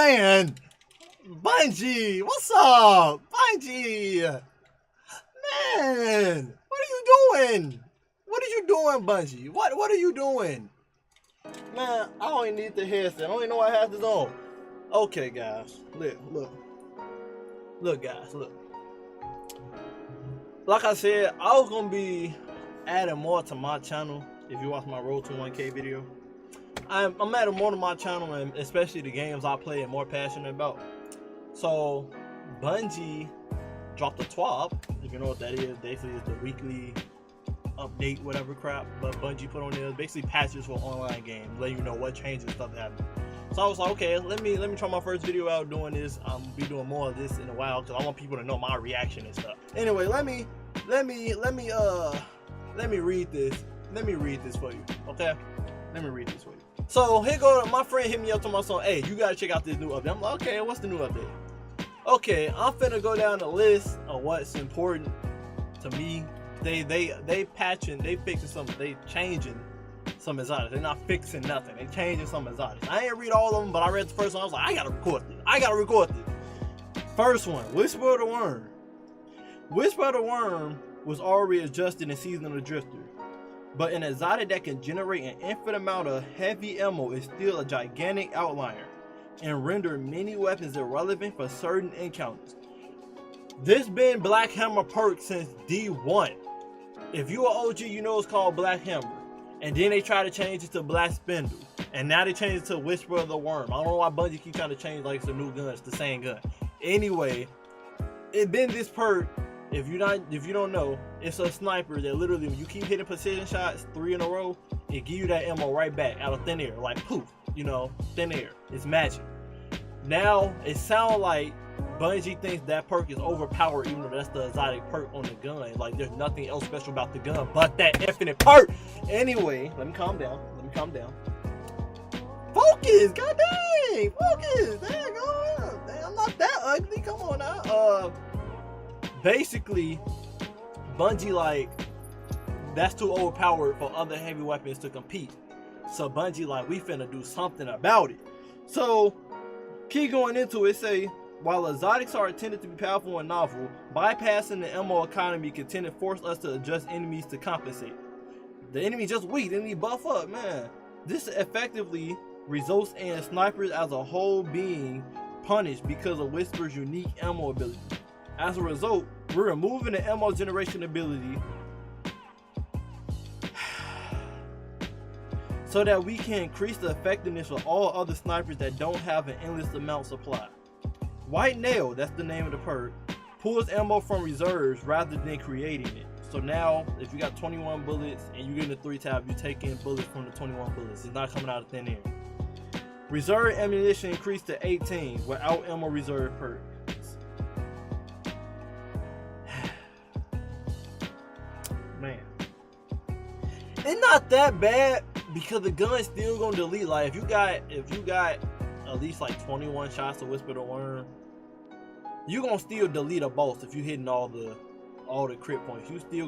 Man, Bungie, what's up? Bungie, man, what are you doing? What are you doing, Bungie? What are you doing? Man, I don't even need the headset. I don't even know I have this on. Okay, guys, look, guys, look. Like I said, I was gonna be adding more to my channel. If you watch my Road to 1K video, I'm adding more to my channel, and especially the games I play and more passionate about. So Bungie dropped a TWAB, if you know what that is. Basically it's the weekly update, whatever crap, but Bungie put on there basically patches for online games, letting you know what changes, stuff happening. So I was like, okay, let me try my first video out doing this. I'll be doing more of this in a while because I want people to know my reaction and stuff. Anyway, let me read this. Let me read this for you, okay? Let me read this for you. So here go, my friend hit me up to my son, hey, you gotta check out this new update. I'm like, okay, what's the new update? Okay, I'm finna go down the list of what's important to me. They patching, they fixing something, they changing some exotics. They're not fixing nothing, they changing some exotics. I ain't read all of them, but I read the first one. I was like, I gotta record this. First one, Whisper of the Worm. Whisper of the Worm was already adjusted in Season of the Drifter, but an exotic that can generate an infinite amount of heavy ammo is still a gigantic outlier and render many weapons irrelevant for certain encounters. This been Black Hammer perk since D1. If you are OG, you know it's called Black Hammer. And then they try to change it to Black Spindle. And now they changed it to Whisper of the Worm. I don't know why Bungie keep trying to change like it's a new gun. It's the same gun. Anyway, it been this perk. If you don't know, it's a sniper that literally, when you keep hitting precision shots 3 in a row, it give you that ammo right back out of thin air, like poof, you know, thin air. It's magic. Now it sounds like Bungie thinks that perk is overpowered, even though that's the exotic perk on the gun. Like there's nothing else special about the gun but that infinite perk. Anyway, let me calm down. Focus, god dang, focus. There go. Dang, I'm not that ugly. Come on now. Basically, Bungie like, that's too overpowered for other heavy weapons to compete. So Bungie like, we finna do something about it. So keep going into it. Say, while exotics are intended to be powerful and novel, bypassing the ammo economy can tend to force us to adjust enemies to compensate. The enemy just weak, they need buff up, man. This effectively results in snipers as a whole being punished because of Whisper's unique ammo ability. As a result, we're removing the ammo generation ability so that we can increase the effectiveness of all other snipers that don't have an endless amount supply. White Nail, that's the name of the perk, pulls ammo from reserves rather than creating it. So now, if you got 21 bullets and you get in the 3-tab, you take in bullets from the 21 bullets. It's not coming out of thin air. Reserve ammunition increased to 18 without ammo reserve perk. Man, it's not that bad because the gun's still gonna delete. Like if you got at least like 21 shots to Whisper the Worm, you gonna still delete a boss if you hitting all the crit points. You still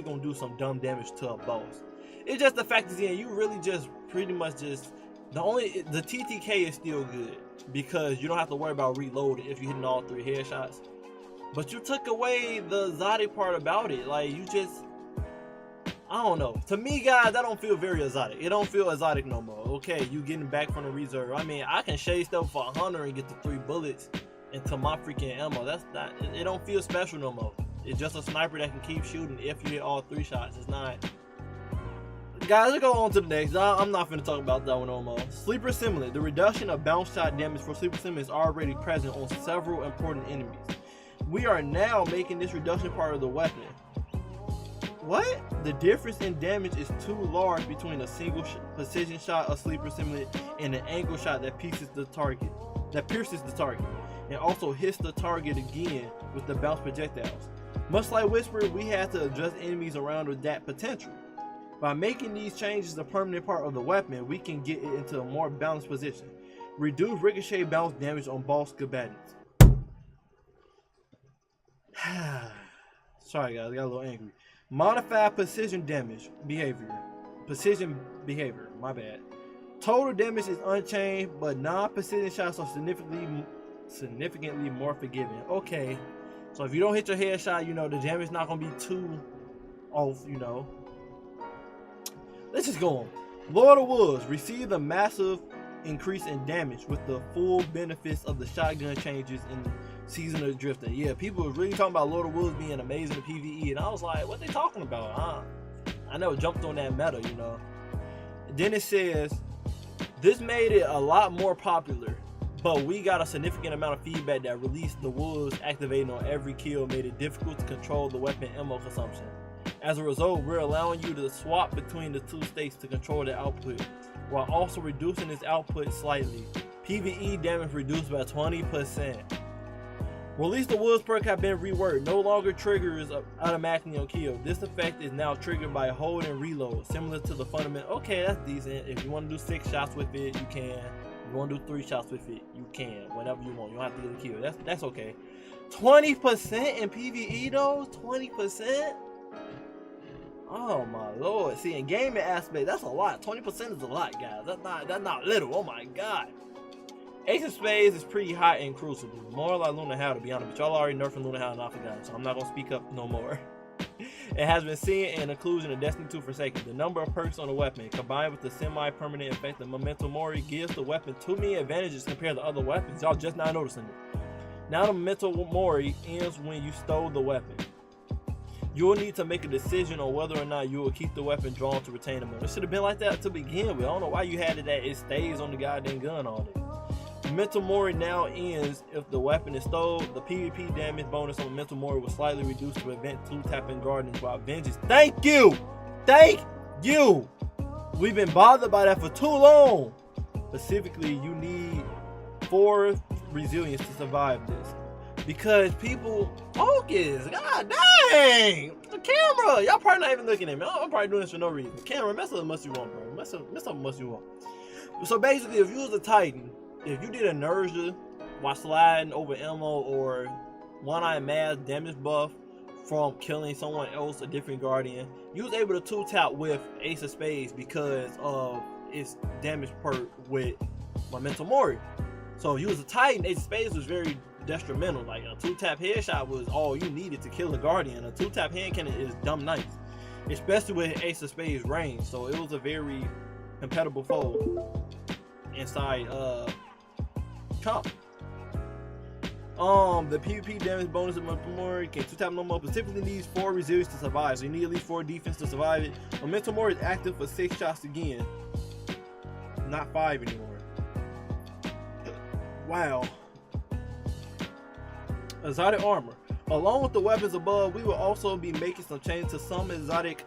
gonna do some dumb damage to a boss. It's just the fact is, you really just pretty much just the TTK is still good because you don't have to worry about reloading if you're hitting all 3 headshots. But you took away the exotic part about it. Like you just, I don't know. To me, guys, that don't feel very exotic. It don't feel exotic no more. Okay, you getting back from the reserve. I mean, I can shade stuff for 100 and get the 3 bullets into my freaking ammo. That's not. It don't feel special no more. It's just a sniper that can keep shooting if you hit all 3 shots. It's not. Guys, let's go on to the next. I'm not finna talk about that one no more. Sleeper Simulant. The reduction of bounce shot damage for Sleeper Simulant is already present on several important enemies. We are now making this reduction part of the weapon. What? The difference in damage is too large between a single precision shot of Sleeper Simulant and an angle shot that pierces the target, and also hits the target again with the bounce projectiles. Much like Whisper, we had to adjust enemies around with that potential. By making these changes a permanent part of the weapon, we can get it into a more balanced position. Reduce ricochet bounce damage on boss combatants. Sorry guys, I got a little angry. Modify precision behavior, my bad. Total damage is unchanged, but non-precision shots are significantly more forgiving. Okay, so if you don't hit your headshot, you know, the damage is not gonna be too off, you know. Let's just go on. Lord of Woods received a massive increase in damage with the full benefits of the shotgun changes in Season of Drifting. Yeah, people were really talking about Lord of Woods being amazing in PvE, and I was like, what they talking about? I never jumped on that meta, you know. Then it says, this made it a lot more popular, but we got a significant amount of feedback that released the Woods activating on every kill made it difficult to control the weapon ammo consumption. As a result, we're allowing you to swap between the two states to control the output, while also reducing its output slightly. PvE damage reduced by 20%. Release the Woods perk have been reworked. No longer triggers automatically on kill. This effect is now triggered by hold and reload, similar to the fundamental. Okay, that's decent. If you want to do 6 shots with it, you can. If you want to do 3 shots with it, you can. Whenever you want. You don't have to get a kill. That's okay. 20% in PvE though? 20%? Oh my lord. See, in gaming aspect, that's a lot. 20% is a lot, guys. That's not little. Oh my god. Ace of Spades is pretty hot in Crucible. More like Luna Hal, to be honest, but y'all already nerfing Luna Hal and I forgot, so I'm not gonna speak up no more. It has been seen in inclusion of Destiny 2 Forsaken. The number of perks on the weapon, combined with the semi-permanent effect of Memento Mori, gives the weapon too many advantages compared to other weapons. Y'all just not noticing it. Now the Memento Mori ends when you stole the weapon. You will need to make a decision on whether or not you will keep the weapon drawn to retain the moment. It should have been like that to begin with. I don't know why you had it that it stays on the goddamn gun all day. Mental Mori now ends if the weapon is stole. The PvP damage bonus on Mental Mori was slightly reduced to prevent 2-tapping Guardians while Vengeance. Thank you! Thank you! We've been bothered by that for too long. Specifically, you need 4 resilience to survive this. Because people focus. God dang! The camera! Y'all probably not even looking at me. I'm probably doing this for no reason. Camera, mess up as much as you want, bro. Mess up as much as you want. So basically, if you was a Titan, if you did a NERFS while sliding over ammo or one-eye mass damage buff from killing someone else, a different Guardian, you was able to 2-tap with Ace of Spades because of its damage perk with Memento Mori. So if you was a Titan, Ace of Spades was very detrimental. Like a 2-tap headshot was all you needed to kill a Guardian. A 2-tap hand cannon is dumb nice, especially with Ace of Spades range. So it was a very compatible foe inside comp. The PvP damage bonus of Memento Mori can 2-tap no more, but typically needs 4 resilience to survive, so you need at least 4 defense to survive it. Memento Mori is active for 6 shots again, not 5 anymore. Wow. Exotic armor. Along with the weapons above, we will also be making some changes to some exotic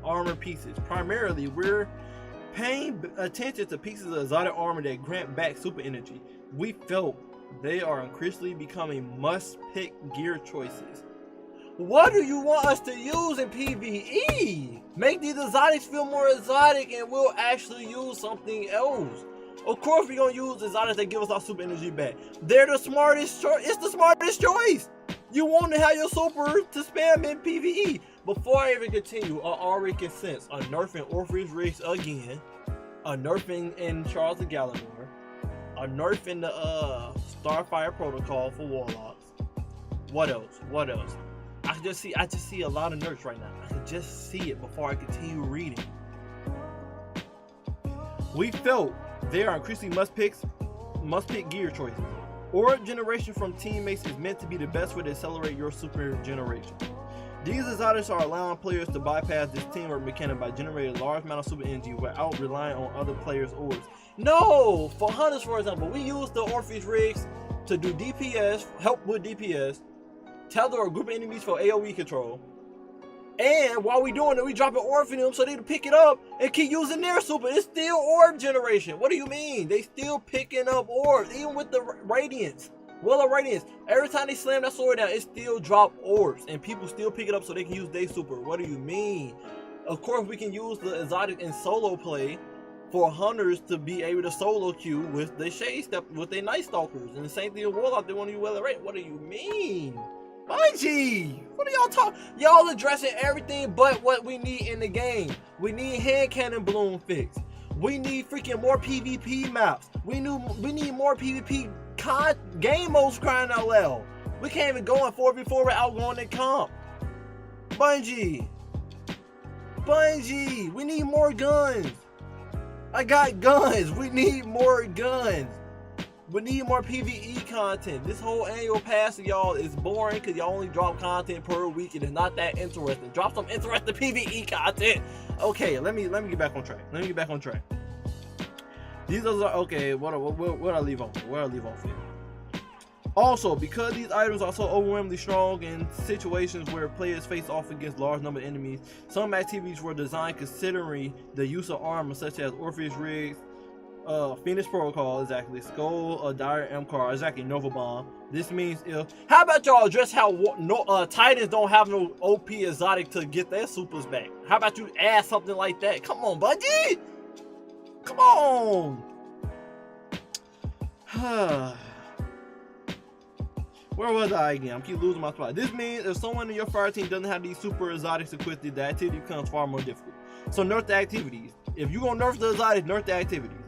armor pieces. Primarily, we're paying attention to pieces of exotic armor that grant back super energy. We felt they are increasingly becoming must-pick gear choices. What do you want us to use in PvE? Make these exotics feel more exotic and we'll actually use something else. Of course we're gonna use exotics that give us our super energy back. They're the smartest choice. It's the smartest choice. You want to have your super to spam in PvE. Before I even continue, I already can sense a nerfing Orpheus Riggs again, a nerfing in Charles the Gallimore, a nerf in the Starfire Protocol for Warlocks. What else? What else? I just see a lot of nerfs right now. I can just see it before I continue reading. We felt there are increasingly must-pick gear choices. Aura generation from teammates is meant to be the best way to accelerate your super generation. These exotics are allowing players to bypass this teamwork mechanic by generating a large amount of super energy without relying on other players' orbs. No! For hunters, for example, we use the Orpheus Riggs to do DPS, help with DPS, tether a group of enemies for AoE control, and while we doing it, we drop an orb in them so they can pick it up and keep using their super. It's still orb generation. What do you mean? They still picking up orbs, even with the Radiance. Well, of Radiance, every time they slam that sword down, it still drop orbs, and people still pick it up so they can use their super. What do you mean? Of course, we can use the exotic in solo play for hunters to be able to solo queue with the Shade Step, with their Night Stalkers, and the same thing with Warlock. They want to use Well of Radiance. What do you mean? Bungie, what are y'all talking? Y'all addressing everything but what we need in the game. We need hand cannon bloom fixed. We need freaking more PvP maps. We need more PvP game modes, crying out loud. We can't even go in 4v4 without going in comp. Bungie, we need more guns. I got guns. We need more guns. We need more PvE content. This whole annual pass, y'all, is boring because y'all only drop content per week and it's not that interesting. Drop some interesting PvE content. Okay, let me get back on track. These are okay. What I leave off? Where I leave off here? Also, because these items are so overwhelmingly strong in situations where players face off against large number of enemies, some activities were designed considering the use of armor, such as Orpheus Rigs, Phoenix Protocol, exactly, Skull, Dire MCAR, exactly, Nova Bomb. This means how about y'all address how Titans don't have no OP exotic to get their supers back? How about you add something like that? Come on, Bungie! Come on! Where was I again? I keep losing my spot. This means if someone in your fire team doesn't have these super exotics equipped, the activity becomes far more difficult. So nerf the activities. If you're gonna nerf the exotics, nerf the activities.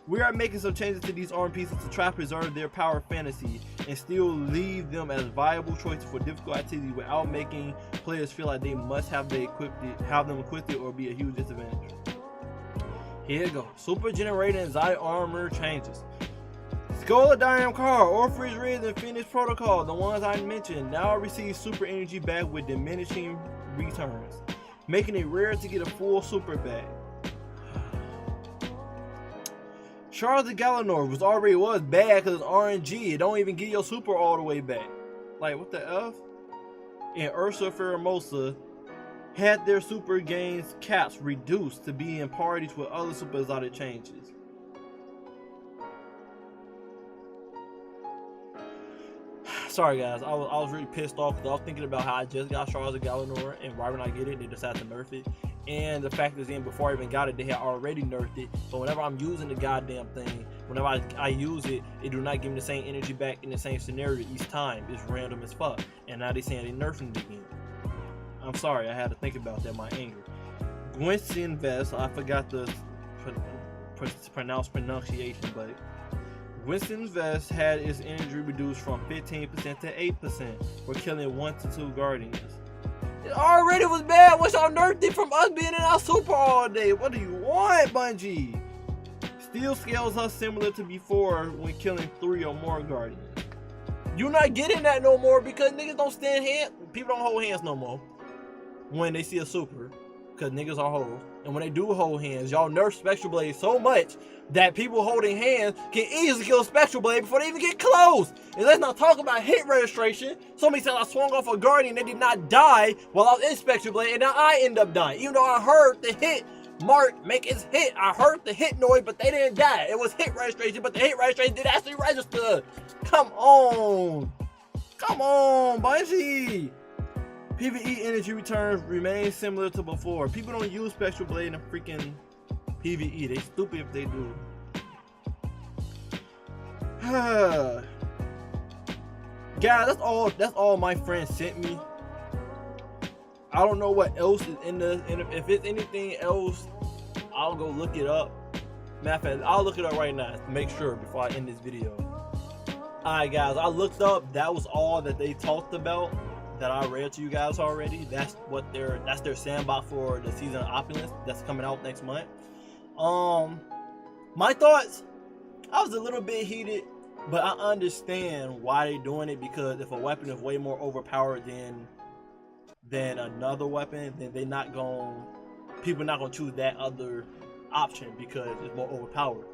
We are making some changes to these arm pieces to try to preserve their power fantasy and still leave them as viable choices for difficult activities without making players feel like they must have them equipped or be a huge disadvantage. Here you go. Super generated exotic armor changes. Skull, Dire MCAR, Orpheus Rigs, and Phoenix Protocol, the ones I mentioned, now receive super energy back with diminishing returns, making it rare to get a full super back. Shards of Galanor was bad because it's RNG. It don't even get your super all the way back. Like, what the F? And Ursa Pheromosa had their super gains caps reduced to be in parties with other super exotic changes. Sorry guys, I was really pissed off because I was thinking about how I just got Shards of Galanor, and right when I get it, they decided to nerf it. And the fact is, before I even got it, they had already nerfed it. So whenever I'm using the goddamn thing, whenever I use it, it do not give me the same energy back in the same scenario each time. It's random as fuck. And now they saying they nerfing it again. I'm sorry, I had to think about that, my anger. Gwynson Vest, I forgot the pronunciation, but Winston's Vest had its energy reduced from 15% to 8% for killing 1 to 2 guardians. It already was bad. What's y'all nerfed it from us being in our super all day? What do you want, Bungie? Still scales us similar to before when killing 3 or more guardians. You're not getting that no more because niggas don't stand hands. People don't hold hands no more when they see a super, because niggas are hoes. And when they do hold hands, y'all nerf Spectral Blade so much that people holding hands can easily kill Spectral Blade before they even get close. And let's not talk about hit registration. Somebody said I swung off a guardian, they did not die while I was in Spectral Blade, and now I end up dying. Even though I heard the hit mark make its hit, I heard the hit noise, but they didn't die. It was hit registration, but the hit registration did actually register. Come on, Bungie. PvE energy returns remain similar to before. People don't use Spectral Blade in freaking PvE. They stupid if they do. Guys, that's all my friends sent me. I don't know what else is in the, if it's anything else, I'll go look it up. Matter of fact, I'll look it up right now to make sure before I end this video. Alright guys, I looked up, that was all that they talked about that I read to you guys already. That's their sandbox for the season of Opulence that's coming out next month. My thoughts, I was a little bit heated, but I understand why they're doing it, because if a weapon is way more overpowered than another weapon, then people not gonna choose that other option because it's more overpowered.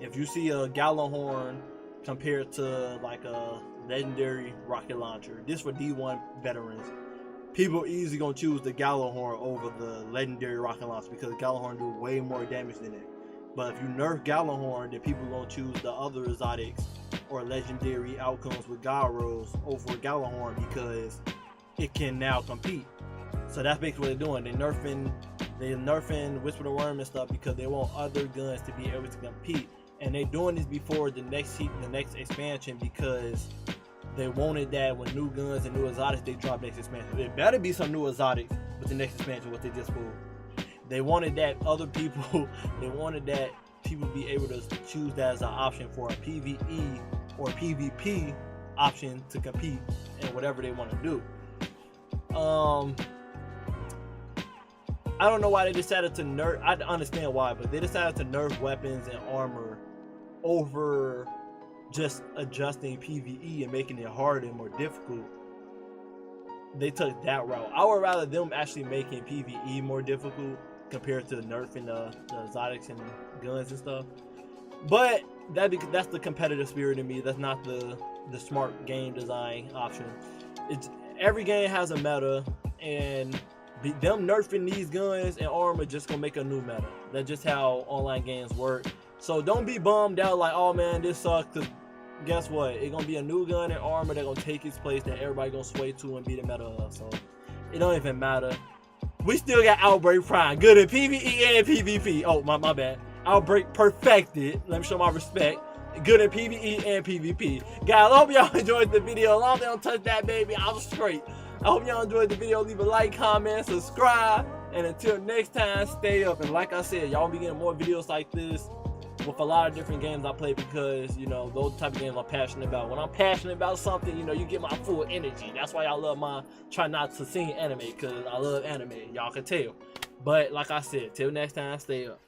If you see a Gjallarhorn compared to like a legendary rocket launcher, this for D1 veterans, people easily gonna choose the Gjallarhorn over the legendary rocket launcher because Gjallarhorn do way more damage than it. But if you nerf Gjallarhorn, then people gonna choose the other exotics or legendary outcomes with Gyros over Gjallarhorn because it can now compete. So that's basically what they're doing. They're nerfing Whisper the Worm and stuff because they want other guns to be able to compete. And they're doing this before the next expansion because they wanted that when new guns and new exotics they drop next expansion. There better be some new exotics with the next expansion, what they just pulled. They wanted that other people, they wanted that people be able to choose that as an option for a PvE or PvP option to compete in whatever they want to do. I don't know why they decided to nerf. I understand why, but they decided to nerf weapons and armor over just adjusting PvE and making it harder and more difficult. They took that route. I would rather them actually making PvE more difficult compared to nerfing the exotics and guns and stuff. But that's the competitive spirit in me. That's not the smart game design option. It's every game has a meta, and them nerfing these guns and armor just gonna make a new meta. That's just how online games work. So don't be bummed out like, oh man, this sucks. Cause guess what? It's gonna be a new gun and armor that gonna take its place that everybody gonna sway to and be the meta of. So it don't even matter. We still got Outbreak Prime, good at PvE and PvP. Oh my bad. Outbreak perfected. Let me show my respect. Good at PvE and PvP. Guys, I hope y'all enjoyed the video. As long as they don't touch that baby, I'm straight. I hope y'all enjoyed the video. Leave a like, comment, subscribe, and until next time, stay up. And like I said, y'all be getting more videos like this with a lot of different games I play, because you know those type of games I'm passionate about. When I'm passionate about something, you know, you get my full energy. That's why I love my try not to sing anime, because I love anime. Y'all can tell. But like I said, till next time, stay up.